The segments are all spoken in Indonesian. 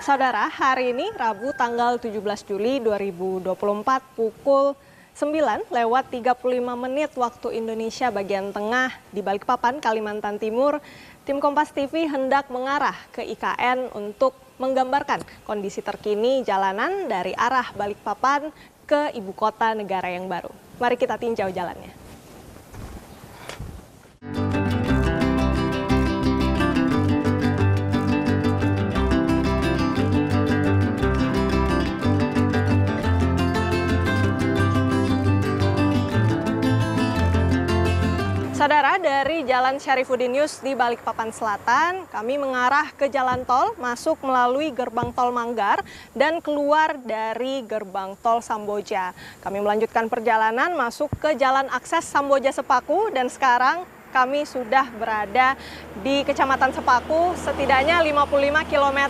Saudara, hari ini Rabu tanggal 17 Juli 2024 pukul 9:35 waktu Indonesia bagian tengah di Balikpapan, Kalimantan Timur, tim Kompas TV hendak mengarah ke IKN untuk menggambarkan kondisi terkini jalanan dari arah Balikpapan ke ibu kota negara yang baru. Mari kita tinjau jalannya. Saudara, dari Jalan Syarifuddin Yus di Balikpapan Selatan, kami mengarah ke jalan tol, masuk melalui gerbang tol Manggar dan keluar dari gerbang tol Samboja. Kami melanjutkan perjalanan masuk ke jalan akses Samboja Sepaku dan sekarang kami sudah berada di Kecamatan Sepaku, setidaknya 55 km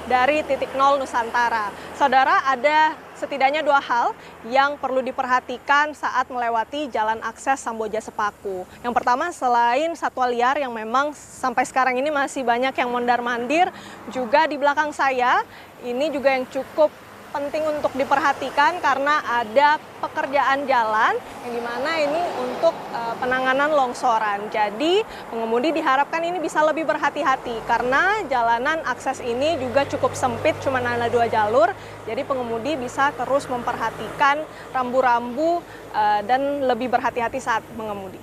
dari titik nol Nusantara. Saudara, ada setidaknya dua hal yang perlu diperhatikan saat melewati jalan akses Samboja Sepaku. Yang pertama, selain satwa liar yang memang sampai sekarang ini masih banyak yang mondar-mandir, juga di belakang saya ini juga yang cukup penting untuk diperhatikan karena ada pekerjaan jalan yang dimana ini untuk penanganan longsoran. Jadi pengemudi diharapkan ini bisa lebih berhati-hati karena jalanan akses ini juga cukup sempit, cuma ada 2 jalur. Jadi pengemudi bisa terus memperhatikan rambu-rambu dan lebih berhati-hati saat mengemudi.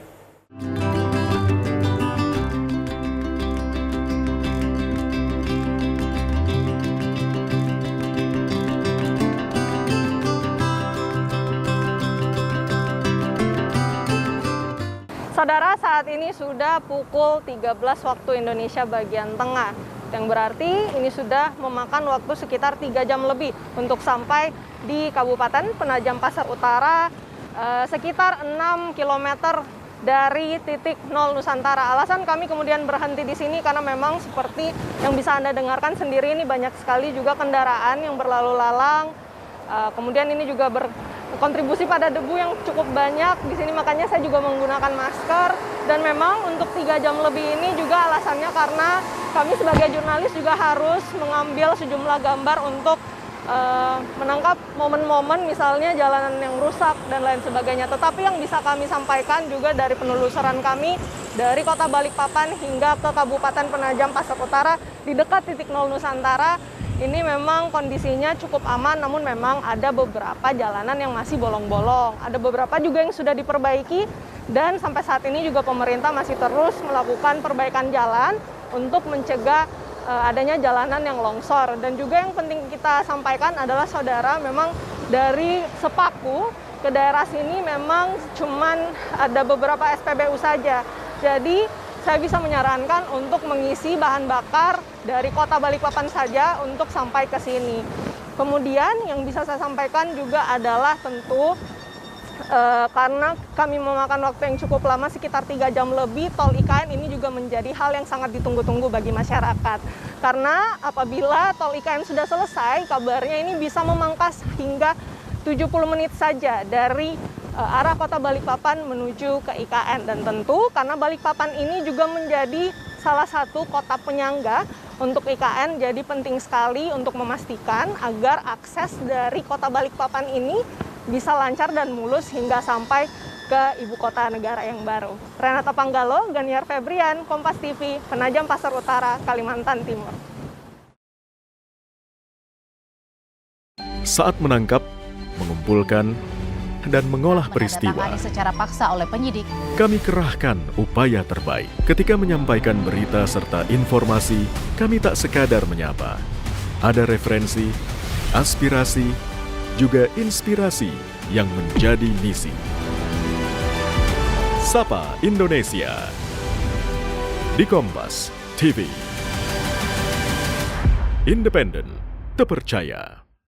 Saudara, saat ini sudah pukul 13 waktu Indonesia bagian tengah, yang berarti ini sudah memakan waktu sekitar 3 jam lebih untuk sampai di Kabupaten Penajam Pasar Utara, sekitar 6 km dari titik nol Nusantara. Alasan kami kemudian berhenti di sini karena memang seperti yang bisa Anda dengarkan sendiri, ini banyak sekali juga kendaraan yang berlalu lalang. Kemudian ini juga berkontribusi pada debu yang cukup banyak di sini, makanya saya juga menggunakan masker. Dan memang untuk 3 jam lebih ini juga alasannya karena kami sebagai jurnalis juga harus mengambil sejumlah gambar untuk menangkap momen-momen misalnya jalanan yang rusak dan lain sebagainya. Tetapi yang bisa kami sampaikan juga dari penelusuran kami dari Kota Balikpapan hingga ke Kabupaten Penajam Pasar Utara di dekat titik nol Nusantara, ini memang kondisinya cukup aman, namun memang ada beberapa jalanan yang masih bolong-bolong. Ada beberapa juga yang sudah diperbaiki, dan sampai saat ini juga pemerintah masih terus melakukan perbaikan jalan untuk mencegah adanya jalanan yang longsor. Dan juga yang penting kita sampaikan adalah saudara, memang dari Sepaku ke daerah sini memang cuman ada beberapa SPBU saja. Jadi saya bisa menyarankan untuk mengisi bahan bakar dari kota Balikpapan saja untuk sampai ke sini. Kemudian yang bisa saya sampaikan juga adalah tentu karena kami memakan waktu yang cukup lama, sekitar 3 jam lebih, tol IKN ini juga menjadi hal yang sangat ditunggu-tunggu bagi masyarakat. Karena apabila tol IKN sudah selesai, kabarnya ini bisa memangkas hingga 70 menit saja dari arah kota Balikpapan menuju ke IKN. Dan tentu karena Balikpapan ini juga menjadi salah satu kota penyangga untuk IKN, jadi penting sekali untuk memastikan agar akses dari kota Balikpapan ini bisa lancar dan mulus hingga sampai ke ibu kota negara yang baru. Renata Panggalo, Ganiar Febrian, Kompas TV, Penajam Pasar Utara, Kalimantan Timur. Saat menangkap, mengumpulkan, dan mengolah peristiwa, secara paksa oleh penyidik, kami kerahkan upaya terbaik. Ketika menyampaikan berita serta informasi, kami tak sekadar menyapa. Ada referensi, aspirasi, juga inspirasi yang menjadi misi. Sapa Indonesia di Kompas TV. Independen, terpercaya.